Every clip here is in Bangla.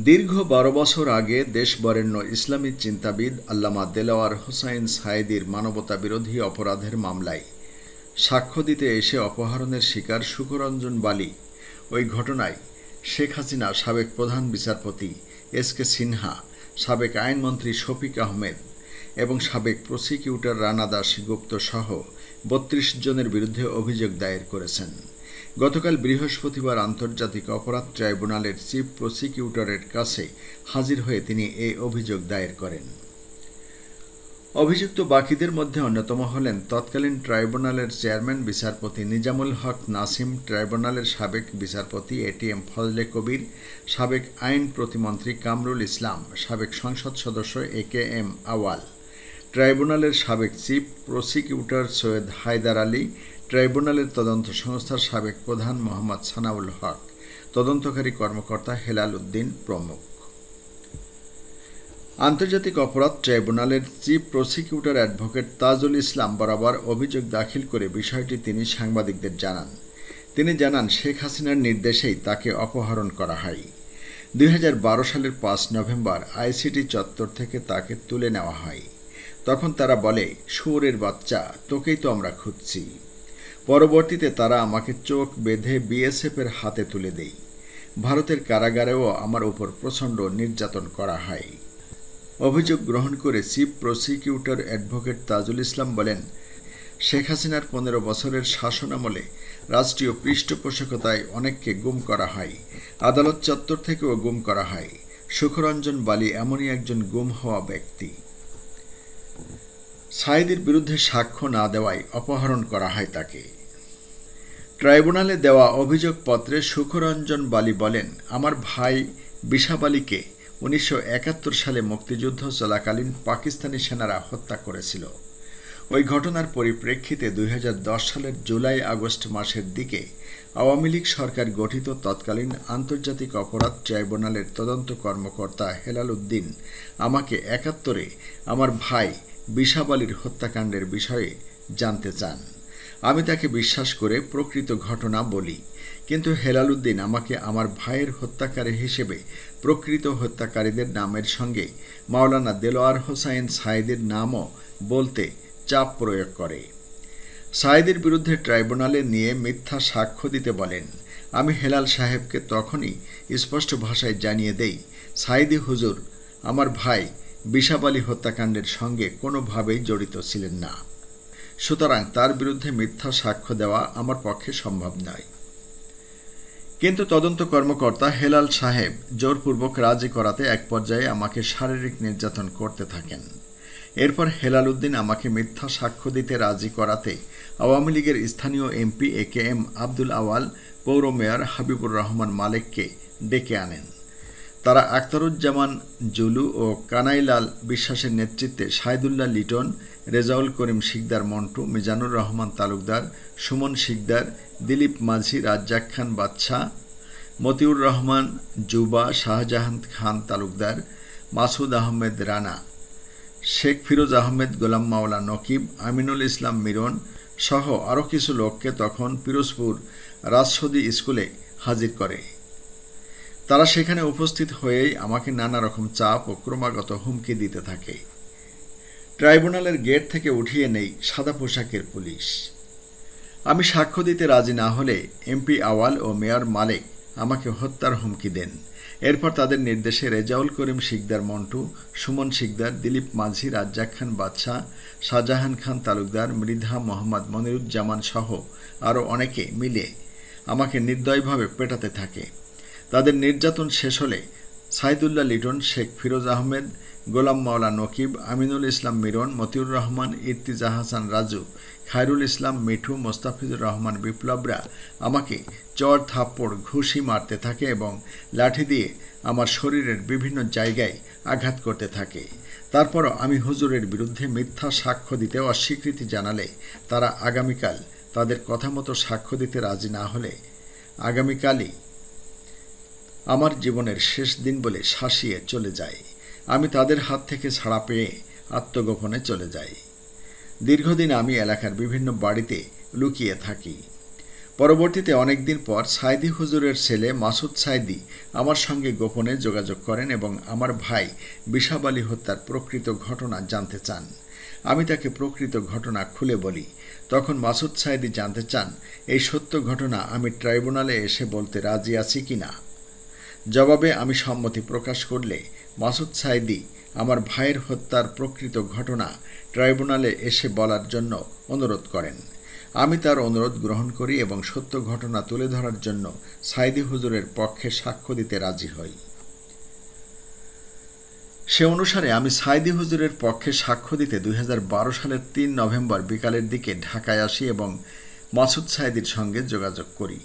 দীর্ঘ ১২ বছর আগে দেশবরেণ্য ইসলামী চিন্তাবিদ আল্লামা দেলাওয়ার হোসাইন সাঈদীর মানবতাবিরোধী অপরাধের মামলায় সাক্ষ্য দিতে এসে অপহরণের শিকার সুখরঞ্জন বালী। ওই ঘটনায় শেখ হাসিনা, সাবেক প্রধান বিচারপতি এস.কে. সিনহা, সাবেক আইনমন্ত্রী শফিক আহমেদ এবং সাবেক প্রসিকিউটর রানা দাস গুপ্ত সহ ৩২ জনের বিরুদ্ধে অভিযোগ দায়ের করেছেন। গতকাল বৃহস্পতিবার আন্তর্জাতিক অপরাধ ট্রাইব্যুনালের চিফ প্রসিকিউটরের কাছে হাজির হয়ে তিনি এই অভিযোগ দায়ের করেন। অভিযুক্ত বাকিদের মধ্যে অন্যতম হলেন তৎকালীন ট্রাইব্যুনালের চেয়ারম্যান বিচারপতি নিজামুল হক নাসিম, ট্রাইব্যুনালের সাবেক বিচারপতি এ.টি.এম. ফজলে কবির, সাবেক আইন প্রতিমন্ত্রী কামরুল ইসলাম, সাবেক সংসদ সদস্য এ.কে.এম. আওয়াল, ট্রাইব্যুনালের সাবেক চিফ প্রসিকিউটর সৈয়দ হায়দার আলী, ট্রাইব্যুনালের তদন্ত সংস্থার সাবেক প্রধান মোহাম্মদ সানাউল হক, তদন্তকারী কর্মকর্তা হেলাল উদ্দিন প্রমুখ। আন্তর্জাতিক অপরাধ ট্রাইব্যুনালের chief prosecutor advocate Tajul Islam বরাবর অভিযোগ দাখিল করে বিষয়টি তিনি সাংবাদিকদের জানান। তিনি জানান, শেখ হাসিনার নির্দেশেই তাকে অপহরণ করা হয়। ২০১২ সালের ৫ নভেম্বর আইসিটি চত্বর থেকে তাকে তুলে নেওয়া হয়। তখন তারা বলে, শুয়োরের বাচ্চা, তোকেই তো আমরা খুঁজছি। পরবর্তীতে তারা আমাকে চোখ বেঁধে বিএসএফের হাতে তুলে দেয়। ভারতের কারাগারেও আমার উপর প্রচণ্ড নির্যাতন করা হয়। অভিযোগ গ্রহণ করে chief prosecutor advocate Tajul Islam বলেন, শেখ হাসিনার ১৫ বছরের শাসনামলে রাষ্ট্রীয় পৃষ্ঠপোষকতায় অনেককে গুম করা হয়। আদালত চত্বর থেকেও গুম করা হয়। সুখরঞ্জন বালী এমনই একজন গুম হওয়া ব্যক্তি। সাঈদীর বিরুদ্ধে সাক্ষ্য না দেওয়ায় অপহরণ করা হয় তাকে। ট্রাইব্যুনালে দেওয়া অভিযোগপত্রে সুখরঞ্জন বালী বলেন, আমার ভাই বিশাব আলীকে ১৯৭১ সালে মুক্তিযুদ্ধ চলাকালীন পাকিস্তানি সেনারা হত্যা করেছিল। ওই ঘটনার পরিপ্রেক্ষিতে ২০১০ সালের জুলাই আগস্ট মাসের দিকে আওয়ামী লীগ সরকার গঠিত তৎকালীন আন্তর্জাতিক অপরাধ ট্রাইব্যুনালের তদন্ত কর্মকর্তা হেলাল উদ্দিন আমাকে ৭১-এ আমার ভাই বিশাব আলীর হত্যাকাণ্ডের বিষয়ে জানতে চান। আমি তাকে বিশ্বাস করে প্রকৃত ঘটনা বলি, কিন্তু হেলাল উদ্দিন আমাকে আমার ভাইয়ের হত্যাকারী হিসেবে প্রকৃত হত্যাকারীদের নামের সঙ্গে মাওলানা দেলোয়ার হোসাইন সাঈদীর নামও বলতে চাপ প্রয়োগ করে। সাঈদীর বিরুদ্ধে ট্রাইব্যুনালে নিয়ে মিথ্যা সাক্ষ্য দিতে বলেন। আমি হেলাল সাহেবকে তখনই স্পষ্ট ভাষায় জানিয়ে দেই, সাঈদী হুজুর আমার ভাই বিশাব আলী হত্যাকাণ্ডের সঙ্গে কোনোভাবেই জড়িত ছিলেন না। সুতরাং তার বিরুদ্ধে মিথ্যা সাক্ষ্য দেওয়া আমার পক্ষে সম্ভব নয়। কিন্তু তদন্ত কর্মকর্তা হেলাল সাহেব জোরপূর্বক রাজি করাতে এক পর্যায়ে আমাকে শারীরিক নির্যাতন করতে থাকেন। এরপর হেলাল উদ্দিন আমাকে মিথ্যা সাক্ষ্য দিতে রাজি করাতে আওয়ামী লীগের স্থানীয় এমপি এ.কে.এম. আব্দুল আওয়াল, পৌর মেয়র হাবিবুর রহমান মালেককে ডেকে আনেন। তারা আখতারুজ্জামান জুলু ও কানাইলাল বিশ্বাসের নেতৃত্বে সাইদুল্লাহ লিটন, রেজাউল করিম শিকদার মন্টু, মিজানুর রহমান তালুকদার, সুমন শিকদার, দিলীপ মাঝি, রাজ্জাক খান বাদশাহ, মতিউর রহমান জুবা, শাহজাহান খান তালুকদার, মাসুদ আহমেদ রানা, শেখ ফিরোজ আহমেদ, গোলাম মাওলা নকিব, আমিনুল ইসলাম মিরন সহ আরও কিছু লোককে তখন পিরোজপুর রাজসদী স্কুলে হাজির করে। তারা সেখানে উপস্থিত হয়েই আমাকে নানা রকম চাপ ও ক্রমাগত হুমকি দিতে থাকে। ট্রাইব্যুনালের গেট থেকে উঠিয়ে নেই সাদা পোশাকের পুলিশ। আমি সাক্ষ্য দিতে রাজি না হলে এমপি আওয়াল ও মেয়র মালেক আমাকে হত্যার হুমকি দেন। এরপর তাদের নির্দেশে রেজাউল করিম শিকদার মন্টু, সুমন শিকদার, দিলীপ মাঝি, রাজ্জাক খান বাদশাহ, শাহজাহান খান তালুকদার, মৃধা, মোহাম্মদ মনিরুজ্জামান সহ আরও অনেকে মিলে আমাকে নির্দয়ভাবে পেটাতে থাকে। তাদের নির্যাতন শেষ হলে সাইদুল্লাহ লিটন, শেখ ফিরোজ আহমেদ, গোলাম মাওলা নকিব, আমিনুল ইসলাম মিরন, মতিউর রহমান, ইর্তিজা হাসান রাজু, খায়রুল ইসলাম মিঠু, মোস্তাফিজুর রহমান বিপ্লবরা আমাকে চড় থাপ্পড় ঘুষি মারতে থাকে এবং লাঠি দিয়ে আমার শরীরের বিভিন্ন জায়গায় আঘাত করতে থাকে। তারপরও আমি হুজুরের বিরুদ্ধে মিথ্যা সাক্ষ্য দিতে অস্বীকৃতি জানালে তারা আগামীকাল তাদের কথা মতো সাক্ষ্য দিতে রাজি না হলে আগামীকালই আমার জীবনের শেষ দিন বলে শাসিয়ে চলে যায়। আমি তাদের হাত থেকে ছাড়া পেয়ে আত্মগোপনে চলে যাই। দীর্ঘদিন আমি এলাকার বিভিন্ন বাড়িতে লুকিয়ে থাকি। পরবর্তীতে অনেকদিন পর সাইদি হুজুরের ছেলে মাসুদ সাইদি আমার সঙ্গে গোপনে যোগাযোগ করেন এবং আমার ভাই বিশাব আলী হত্যার প্রকৃত ঘটনা জানতে চান। আমি তাকে প্রকৃত ঘটনা খুলে বলি। তখন মাসুদ সাইদি জানতে চান এই সত্য ঘটনা আমি ট্রাইব্যুনালে এসে বলতে রাজি আছি কিনা। জবাবে আমি সম্মতি প্রকাশ করলে মাসুদ সাইদি আমার ভাইয়ের হত্যার প্রকৃত ঘটনা ট্রাইব্যুনালে এসে বলার জন্য অনুরোধ করেন। আমি তার অনুরোধ গ্রহণ করি এবং সত্য ঘটনা তুলে ধরার জন্য সাইদি হুজুরের পক্ষে সাক্ষ্য দিতে রাজি হই। সে অনুসারে আমি সাইদি হুজুরের পক্ষে সাক্ষ্য দিতে 2012 সালের 3 নভেম্বর বিকালের দিকে ঢাকায় আসি এবং মাসুদ সাইদির সঙ্গে যোগাযোগ করি।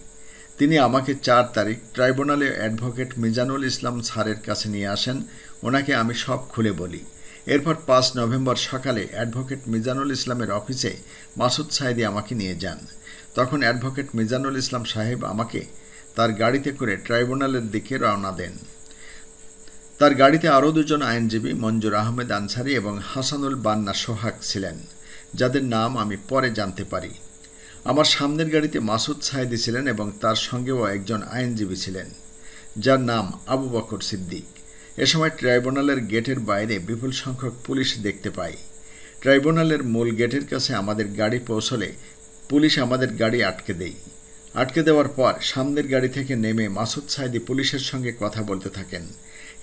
তিনি আমাকে 4 তারিখ ট্রাইব্যুনালে অ্যাডভোকেট মিজানুল ইসলাম স্যারের কাছে নিয়ে আসেন। ওনাকে আমি সব খুলে বলি। এরপর 5 নভেম্বর সকালে অ্যাডভোকেট মিজানুল ইসলামের অফিসে মাসুদ সাইদি আমাকে নিয়ে যান। তখন অ্যাডভোকেট মিজানুল ইসলাম সাহেব আমাকে তার গাড়িতে করে ট্রাইব্যুনালের দিকে রওনা দেন। তার গাড়িতে আরও 2 জন আইনজীবী মঞ্জুর আহমেদ আনসারি এবং হাসানুল বান্না সোহাগ ছিলেন, যাদের নাম আমি পরে জানতে পারি। আমার সামনের গাড়িতে মাসুদ সাইদি ছিলেন এবং তার সঙ্গেও একজন আইনজীবী ছিলেন, যার নাম আবু বকর সিদ্দিক। এ সময় ট্রাইব্যুনালের গেটের বাইরে বিপুল সংখ্যক পুলিশ দেখতে পাই। ট্রাইব্যুনালের মূল গেটের কাছে আমাদের গাড়ি পৌঁছলে পুলিশ আমাদের গাড়ি আটকে দেয়। আটকে দেওয়ার পর সামনের গাড়ি থেকে নেমে মাসুদ সাইদি পুলিশের সঙ্গে কথা বলতে থাকেন।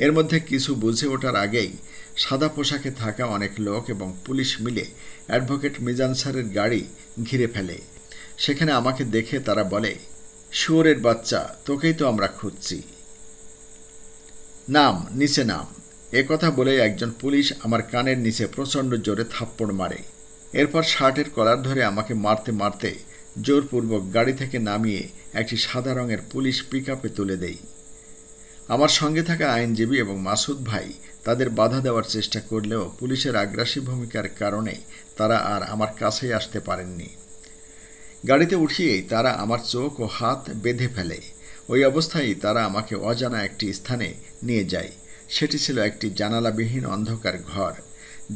এর মধ্যে কিছু বুঝে ওঠার আগেই সাদা পোশাকে থাকা অনেক লোক এবং পুলিশ মিলে অ্যাডভোকেট মিজান স্যারের গাড়ি ঘিরে ফেলে। সেখানে আমাকে দেখে তারা বলে, শুয়োরের বাচ্চা, তোকেই তো আমরা খুঁজছি, নাম, নিচে নাম। এ কথা বলে একজন পুলিশ আমার কানের নিচে প্রচণ্ড জোরে থাপ্পড় মারে। এরপর শার্টের কলার ধরে আমাকে মারতে মারতে জোরপূর্বক গাড়ি থেকে নামিয়ে একটি সাদা রঙের পুলিশ পিকআপে তুলে দেয়। আমার সঙ্গে থাকা আইনজীবী এবং মাসুদ ভাই তাদের বাধা দেওয়ার চেষ্টা করলেও পুলিশের আগ্রাসী ভূমিকার কারণে তারা আর আমার কাছেই আসতে পারেননি। গাড়িতে উঠিয়েই তারা আমার চোখ ও হাত বেঁধে ফেলে। ওই অবস্থায় তারা আমাকে অজানা একটি স্থানে নিয়ে যায়। সেটি ছিল একটি জানালাবিহীন অন্ধকার ঘর,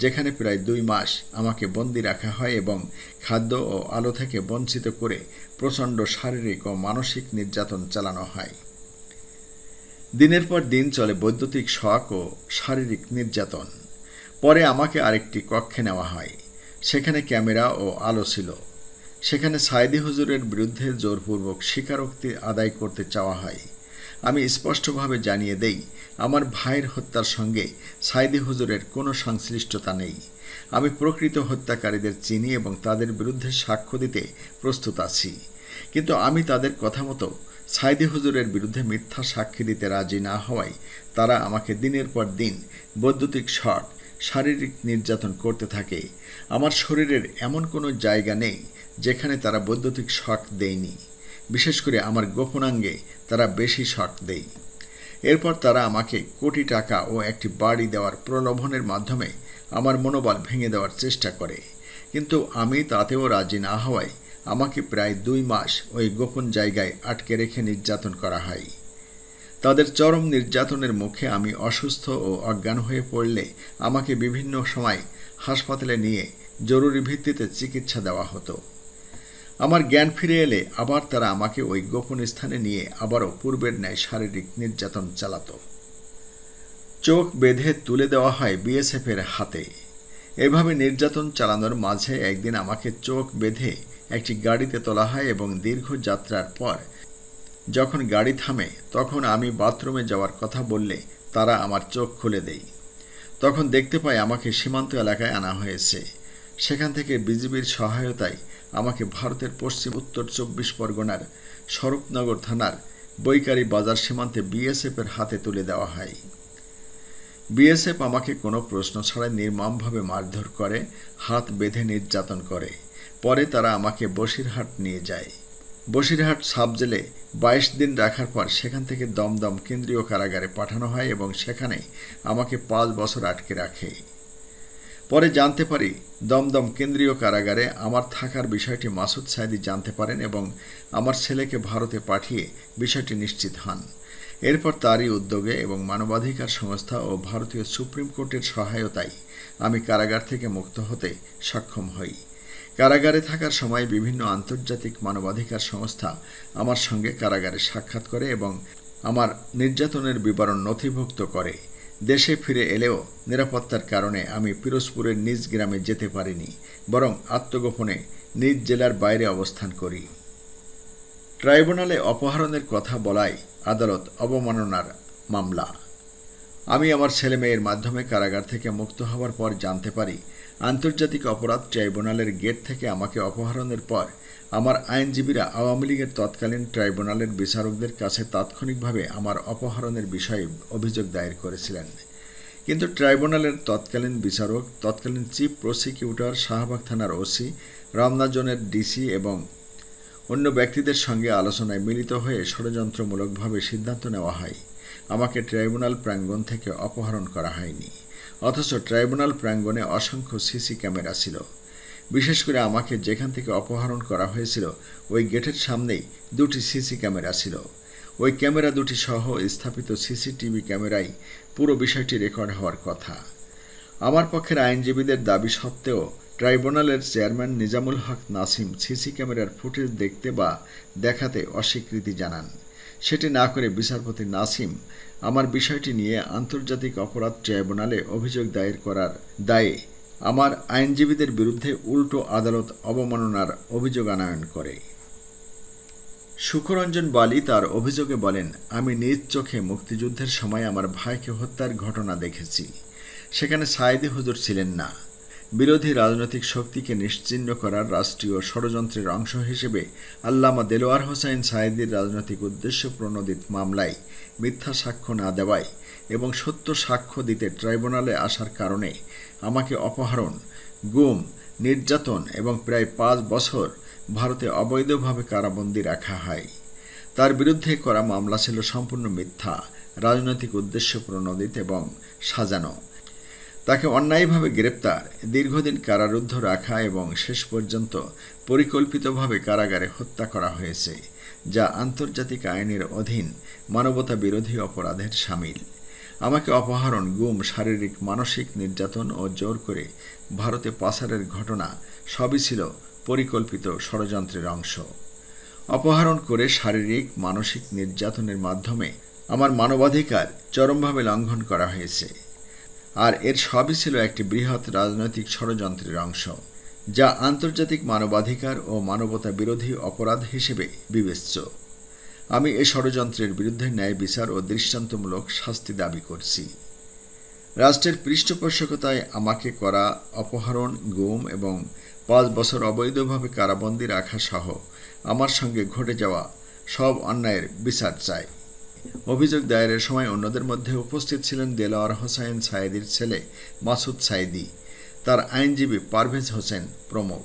যেখানে প্রায় 2 মাস আমাকে বন্দি রাখা হয় এবং খাদ্য ও আলো থেকে বঞ্চিত করে প্রচণ্ড শারীরিক ও মানসিক নির্যাতন চালানো হয়। দিনের পর দিন চলে বৈদ্যুতিক শক ও শারীরিক নির্যাতন। পরে আমাকে আরেকটি কক্ষে নেওয়া হয়। সেখানে ক্যামেরা ও আলো ছিল। সেখানে সাইদি হুজুরের বিরুদ্ধে জোরপূর্বক স্বীকারোক্তি আদায় করতে চাওয়া হয়। আমি স্পষ্টভাবে জানিয়ে দেই, আমার ভাইয়ের হত্যার সঙ্গে সাইদি হুজুরের কোনো সংশ্লিষ্টতা নেই। আমি প্রকৃত হত্যাকারীদের চিনি এবং তাদের বিরুদ্ধে সাক্ষ্য দিতে প্রস্তুত আছি, কিন্তু আমি তাদের কথা মতো সাইদি হুজুরের বিরুদ্ধে মিথ্যা সাক্ষী দিতে রাজি না হওয়ায় তারা আমাকে দিনের পর দিন বৈদ্যুতিক শক, শারীরিক নির্যাতন করতে থাকে। আমার শরীরের এমন কোনো জায়গা নেই যেখানে তারা বৈদ্যুতিক শক দেয়নি। বিশেষ করে আমার গোপনাঙ্গে তারা বেশি শক দেয়। এরপর তারা আমাকে কোটি টাকা ও একটি বাড়ি দেওয়ার প্রলোভনের মাধ্যমে আমার মনোবল ভেঙে দেওয়ার চেষ্টা করে, কিন্তু আমি তাতেও রাজি না হওয়ায় আমাকে প্রায় 2 মাস ওই গোপন জায়গায় আটকে রেখে নির্যাতন করা হয়। তাদের চরম নির্যাতনের মুখে আমি অসুস্থ ও অজ্ঞান হয়ে পড়লে আমাকে বিভিন্ন সময় হাসপাতালে নিয়ে জরুরি ভিত্তিতে চিকিৎসা দেওয়া হতো। আমার জ্ঞান ফিরে এলে আবার তারা আমাকে ওই গোপন স্থানে নিয়ে আবারও পূর্বের ন্যায় শারীরিক নির্যাতন চালাতো। চোখ বেঁধে তুলে দেওয়া হয় বিএসএফের হাতে। এভাবে নির্যাতন চালানোর মাঝে একদিন আমাকে চোখ বেঁধে একটি গাড়িতে তোলা হয় এবং দীর্ঘ যাত্রার পর যখন গাড়ি থামে তখন আমি বাথরুমে যাওয়ার কথা বললে তারা আমার চোখ খুলে দেয়। তখন দেখতে পাই আমাকে সীমান্ত এলাকায় আনা হয়েছে। সেখান থেকে বিজিবির সহায়তায় আমাকে ভারতের পশ্চিম উত্তর 24 পরগনার স্বরূপনগর থানার বৈকারি বাজার সীমান্তে বিএসএফের হাতে তুলে দেওয়া হয়। বিএসএফ আমাকে কোনো প্রশ্ন ছাড়াই নির্মমভাবে মারধর করে, হাত বেঁধে নির্যাতন করে। পরে তারা আমাকে বসিরহাট নিয়ে যায়। বসিরহাট সাব জেলে 22 দিন রাখার পর সেখান থেকে দমদম কেন্দ্রীয় কারাগারে পাঠানো হয় এবং সেখানে আমাকে 5 বছর আটকে রাখে। পরে জানতে পারি দমদম কেন্দ্রীয় কারাগারে আমার থাকার বিষয়টি মাসুদ সাইদি জানতে পারেন এবং আমার ছেলেকে ভারতে পাঠিয়ে বিষয়টি নিশ্চিত হন। এরপর তারই উদ্যোগে এবং মানবাধিকার সংস্থা ও ভারতীয় সুপ্রিম কোর্টের সহায়তায় আমি কারাগার থেকে মুক্ত হতে সক্ষম হই। কারাগারে থাকার সময় বিভিন্ন আন্তর্জাতিক মানবাধিকার সংস্থা আমার সঙ্গে কারাগারে সাক্ষাৎ করে এবং আমার নির্যাতনের বিবরণ নথিভুক্ত করে। দেশে ফিরে এলেও নিরাপত্তার কারণে আমি পিরোজপুরের নিজ গ্রামে যেতে পারিনি, বরং আত্মগোপনে নিজ জেলার বাইরে অবস্থান করি। ট্রাইব্যুনালে অপহরণের কথা বলায় আদালত অবমাননার মামলা। আমি আমার ছেলেমেয়ের মাধ্যমে কারাগার থেকে মুক্ত হওয়ার পর জানতে পারি, আন্তর্জাতিক অপরাধ ট্রাইব্যুনালের গেট থেকে আমাকে অপহরণের পর আমার আইনজীবীরা আওয়ামী লীগের তৎকালীন ট্রাইব্যুনালের বিচারকদের কাছে তাৎক্ষণিকভাবে আমার অপহরণের বিষয়ে অভিযোগ দায়ের করেছিলেন। কিন্তু ট্রাইব্যুনালের তৎকালীন বিচারক, তৎকালীন চিফ প্রসিকিউটর, শাহবাগ থানার ওসি, রমনা জোনের ডিসি এবং অন্য ব্যক্তিদের সঙ্গে আলোচনায় মিলিত হয়ে ষড়যন্ত্রমূলকভাবে সিদ্ধান্ত নেওয়া হয় আমাকে ট্রাইব্যুনাল প্রাঙ্গণ থেকে অপহরণ করা হয়নি। অথচ ট্রাইব্যুনাল প্রাঙ্গণে অসংখ্য সিসি ক্যামেরা ছিল। বিশেষ করে আমাকে যেখান থেকে অপহরণ করা হয়েছিল ওই গেটের সামনেই 2টি সিসি ক্যামেরা ছিল। ওই ক্যামেরা 2টি সহ স্থাপিত সিসিটিভি ক্যামেরায় পুরো বিষয়টি রেকর্ড হওয়ার কথা। আমার পক্ষের আইনজীবীদের দাবি সত্ত্বেও ট্রাইব্যুনালের চেয়ারম্যান নিজামুল হক নাসিম সিসি ক্যামেরার ফুটেজ দেখতে বা দেখাতে অস্বীকৃতি জানান। সেটি না করে বিচারপতি নাসিম আমার বিষয়টি নিয়ে আন্তর্জাতিক অপরাধ ট্রাইব্যুনালে অভিযোগ দায়ের করার দায়ে আমার আইনজীবীদের বিরুদ্ধে উল্টো আদালত অবমাননার অভিযোগ আনয়ন করে। সুখরঞ্জন বালি তার অভিযোগে বলেন, আমি নিজ চোখে মুক্তিযুদ্ধের সময় আমার ভাইকে হত্যার ঘটনা দেখেছি। সেখানে সায়েদী হুজুর ছিলেন না। বিরোধী রাজনৈতিক শক্তিকে নিশ্চিহ্ন করার রাষ্ট্রীয় ষড়যন্ত্রের অংশ হিসেবে আল্লামা দেলোয়ার হোসাইন সায়েদীর রাজনৈতিক উদ্দেশ্য প্রণোদিত মামলায় মিথ্যা সাক্ষ্য না দেওয়ায় এবং সত্য সাক্ষ্য দিতে ট্রাইব্যুনালে আসার কারণে আমাকে অপহরণ, গুম, নির্যাতন এবং প্রায় 5 বছর ভারতে অবৈধভাবে কারাবন্দী রাখা হয়। তার বিরুদ্ধে করা মামলা ছিল সম্পূর্ণ মিথ্যা, রাজনৈতিক উদ্দেশ্য প্রণোদিত এবং সাজানো। তাকে অন্যায়ভাবে গ্রেপ্তার, দীর্ঘদিন কারারুদ্ধ রাখা এবং শেষ পর্যন্ত পরিকল্পিতভাবে কারাগারে হত্যা করা হয়েছে, যা আন্তর্জাতিক আইনের অধীন মানবতা বিরোধী অপরাধের শামিল। আমাকে অপহরণ, গুম, শারীরিক মানসিক নির্যাতন ও জোর করে ভারতে পাচারের ঘটনা সবই ছিল পরিকল্পিত ষড়যন্ত্রের অংশ। অপহরণ করে শারীরিক মানসিক নির্যাতনের মাধ্যমে আমার মানবাধিকার চরমভাবে লঙ্ঘন করা হয়েছে, আর এর সবই ছিল একটি বৃহৎ রাজনৈতিক ষড়যন্ত্রের অংশ, যা আন্তর্জাতিক মানবাধিকার ও মানবতা বিরোধী অপরাধ হিসেবে বিবেচ্য। আমি এই ষড়যন্ত্রের বিরুদ্ধে ন্যায় বিচার ও দৃষ্টান্তমূলক শাস্তি দাবি করছি। রাষ্ট্রের পৃষ্ঠপোষকতায় আমাকে করা অপহরণ, গুম এবং 5 বছর অবৈধভাবে কারাবন্দী রাখা সহ আমার সঙ্গে ঘটে যাওয়া সব অন্যায়ের বিচার চাই। অভিযোগ দায়েরের সময় অন্যদের মধ্যে উপস্থিত ছিলেন দেলোয়ার হোসাইন সায়েদীর ছেলে মাসুদ সায়েদী, তার আইনজীবী পারভেজ হোসেন প্রমুখ।